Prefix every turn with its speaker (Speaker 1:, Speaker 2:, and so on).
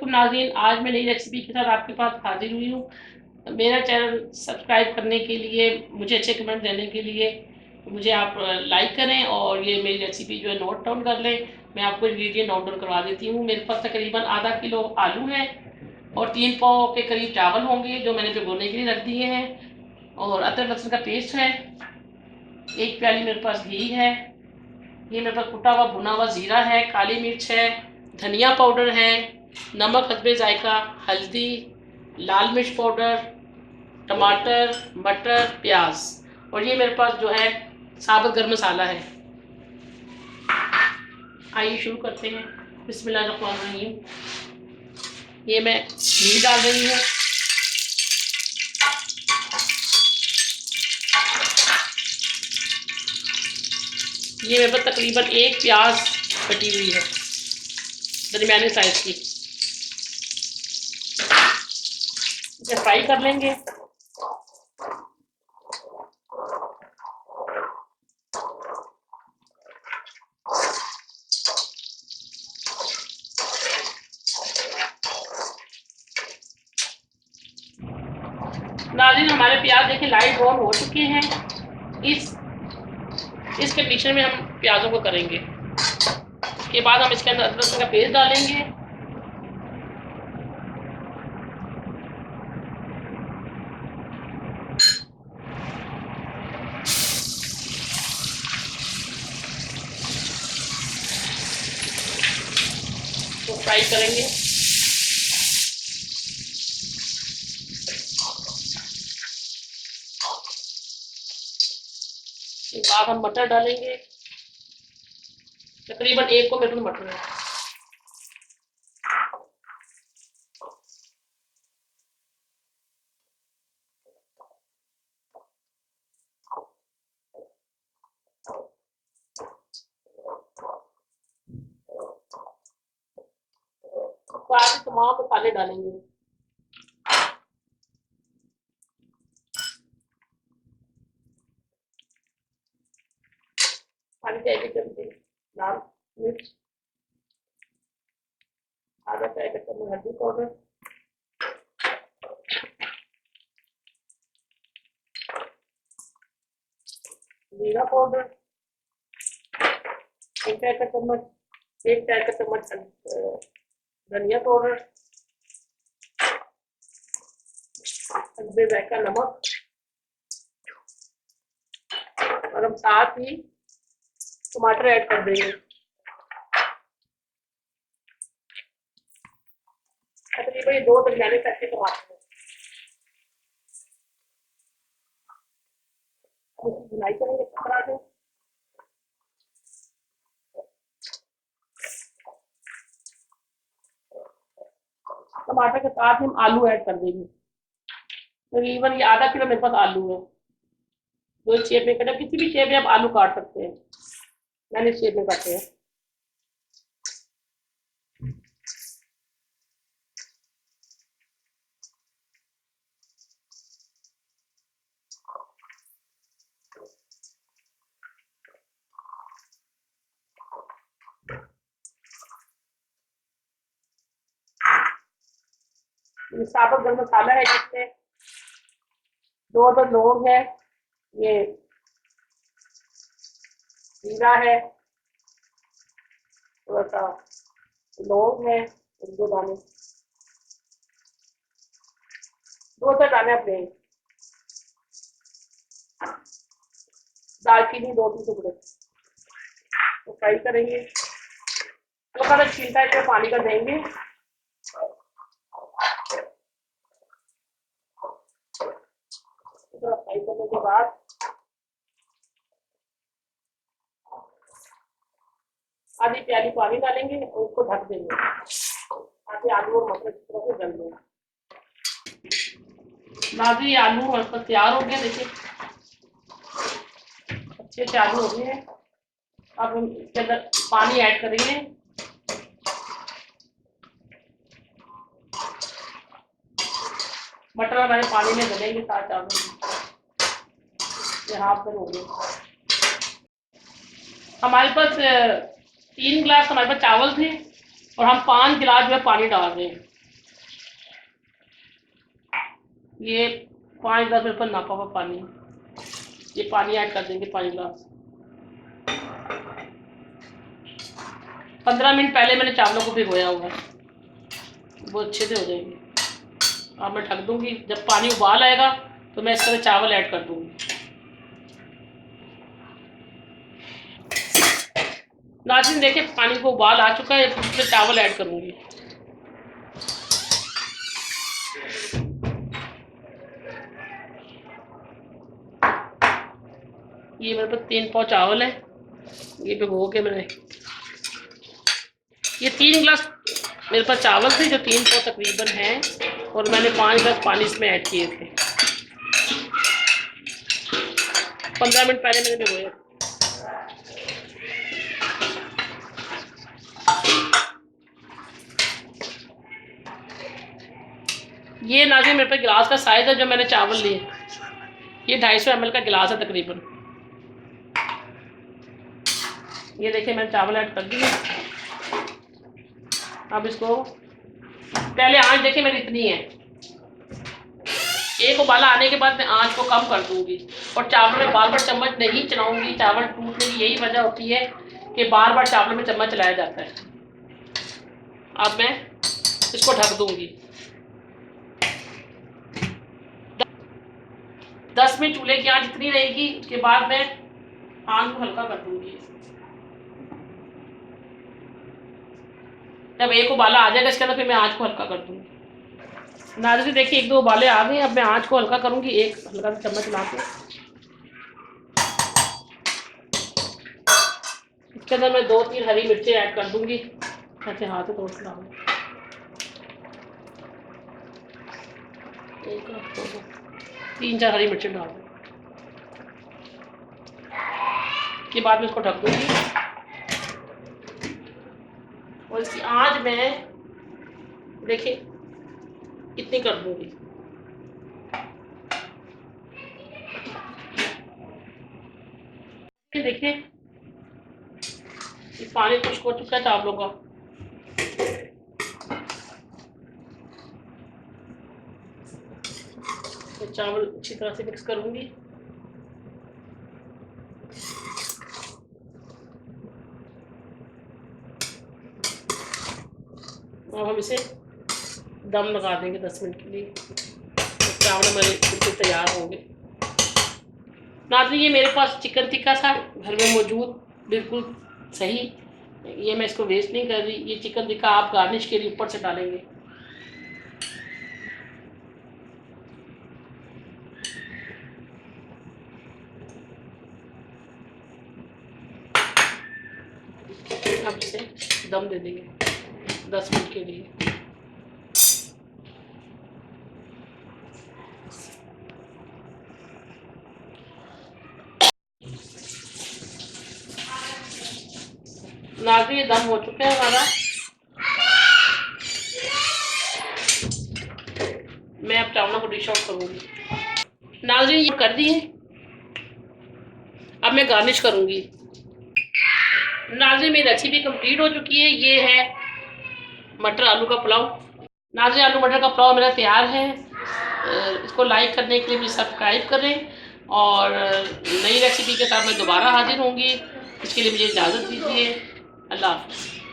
Speaker 1: अस्सलामुअलैकुम नाज़रीन, आज मैं नई रेसिपी के साथ आपके पास हाजिर हुई हूँ। मेरा चैनल सब्सक्राइब करने के लिए, मुझे अच्छे कमेंट देने के लिए मुझे आप लाइक करें और ये मेरी रेसिपी जो है नोट डाउन कर लें। मैं आपको इंग्रेडिएंट नोट डाउन करवा देती हूँ। मेरे पास तकरीबन आधा किलो आलू है और 3 पाव के करीब चावल होंगे जो मैंने भिगोने के लिए रख दिए हैं, और अदरक लहसुन का पेस्ट है। 1 प्याली मेरे पास घी है। ये मेरे पास कुटा हुआ भुना हुआ ज़ीरा है, काली मिर्च है, धनिया पाउडर है, नमक हस्बे जायका, हल्दी, लाल मिर्च पाउडर, टमाटर, मटर, प्याज, और ये मेरे पास जो है साबुत गर्म मसाला है। आइए शुरू करते हैं। बिस्मिल्लाहिर्रहमानिर्रहीम। ये मैं घी डाल रही हूँ। ये मेरे पास तकरीबन 1 प्याज कटी हुई है, दरमियाने साइज की। इसे फ्राई कर लेंगे। नाज़रीन, हमारे प्याज देखिए लाइट ब्राउन हो चुके हैं। इस कंडीशन में हम प्याज़ों को करेंगे। उसके बाद हम इसके अंदर अदरक का पेस्ट डालेंगे। तो फ्राई करेंगे। इसके बाद हम मटर डालेंगे। तकरीबन 1 को मेरे को मटर है। सारे तमाम मसाले डालेंगे। आधी चाय की चम्मच लाल मिर्च, आधा चाय का चम्मच हल्दी पाउडर, जीरा पाउडर, 1 चाय का चम्मच, 1 चाय का चम्मच धनिया पाउडर, हस्बे जायका नमक, और हम साथ ही टमाटर ऐड कर देंगे। तकरीबन 2 दरमियाने साइज के टमाटर हैं। बुनाई करेंगे पराठे। टमाटर के साथ हम आलू ऐड कर देंगे। तकरीबन ये आधा किलो मेरे पास आलू है। दो शेप में कटा, किसी भी शेप में आप आलू काट सकते हैं। मैंने इस शेप में काटे हैं। ये साबुत गरम मसाला है, जिसमें 2 अदद लौंग है, ये जीरा है, थोड़ा सा लौंग है, 1-2 दाने, 2 दाने अपने, दालचीनी 2-3 टुकड़े। तो फ्राई करेंगे। तो अगर छीलता है तो पानी का देंगे। तो फ्राई करने के बाद आधी प्याली पानी डालेंगे और उसको ढक देंगे ताकि आलू और मटर की तरह से गल जाए। नाज़रीन, आलू मटर तैयार हो गया। देखिए अच्छे से आलू हो गए हैं। अब हम इसके अंदर पानी ऐड करेंगे। मटर हमारे पानी में गलेंगे साथ चावल। ये हाफ हो गए। हमारे पास 3 गिलास हमारे पास चावल थे और हम 5 गिलास जो है पानी डाल रहे हैं। ये 5 गिलास मेरे पास नापा हुआ पानी, ये पानी ऐड कर देंगे 5 गिलास। 15 मिनट पहले मैंने चावलों को भिगोया हुआ है, वो अच्छे से हो जाएंगे। अब मैं ढक दूंगी, जब पानी उबाल आएगा तो मैं इसके अंदर चावल ऐड कर दूंगी। नाज़रीन देखिए पानी को उबाल आ चुका है, इसमें चावल ऐड करूंगी। ये मेरे पास 3 पाव चावल है, ये भिगो के मैंने, ये 3 गिलास मेरे पास चावल थे जो 3 पाव तकरीबन हैं, और मैंने 5 गिलास पानी इसमें ऐड किए थे। 15 मिनट पहले मैंने भिगोया। ये नाज़रीन मेरे पास गिलास का साइज़ है जो मैंने चावल लिए, ये 250 ml का गिलास है तकरीबन। ये देखिए मैंने चावल ऐड कर दिए। अब इसको पहले आंच देखिए मेरी इतनी है, एक उबाला आने के बाद मैं आंच को कम कर दूंगी, और चावल में बार बार चम्मच नहीं चलाऊंगी। चावल टूटने की यही वजह होती है कि बार बार चावल में चम्मच चलाया जाता है। अब मैं इसको ढक दूंगी। 10 मिनट चूल्हे की आंच इतनी रहेगी, उसके बाद मैं आंच को हल्का कर दूंगी। जब एक उबाला आ जाएगा इसके अंदर फिर मैं आंच को हल्का कर दूंगी। नाज़रीन देखिए 1-2 उबाले आ गए, अब मैं आंच को हल्का करूंगी, एक हल्का सा चम्मच ला के इसके अंदर मैं 2-3 हरी मिर्चें ऐड कर दूंगी। ऐसे हाथ से तोड़ के डालूंगी, 3-4 हरी मिर्चें डाल दूँ। के बाद में इसको ढक दूंगी, और इसकी आंच मैं देखिए इतनी कर दूंगी। देखिए पानी खुश्क हो चुका है चावलों का। तो चावल अच्छी तरह से मिक्स करूंगी। अब हम इसे दम लगा देंगे 10 मिनट के लिए, तो चावल हमारे बिल्कुल तैयार होंगे। नाज़रीन ये मेरे पास चिकन टिक्का था घर में मौजूद, बिल्कुल सही, ये मैं इसको वेस्ट नहीं कर रही। ये चिकन टिक्का आप गार्निश के लिए ऊपर से डालेंगे। अब इसे दम दे देंगे 10 मिनट के लिए। नाज़रीन ये दम हो चुका है हमारा। मैं अब चावलों को डिश आउट करूँगी। नाज़रीन ये कर दिए, अब मैं गार्निश करूँगी। नाज़रीन मेरी रेसिपी कंप्लीट हो चुकी है। ये है मटर आलू का पुलाव। नाज़रीन आलू मटर का पुलाव मेरा तैयार है। इसको लाइक करने के लिए मुझे सब्सक्राइब करें, और नई रेसिपी के साथ मैं दोबारा हाजिर होंगी। इसके लिए मुझे इजाज़त दीजिए। अल्लाह हाफ़िज़।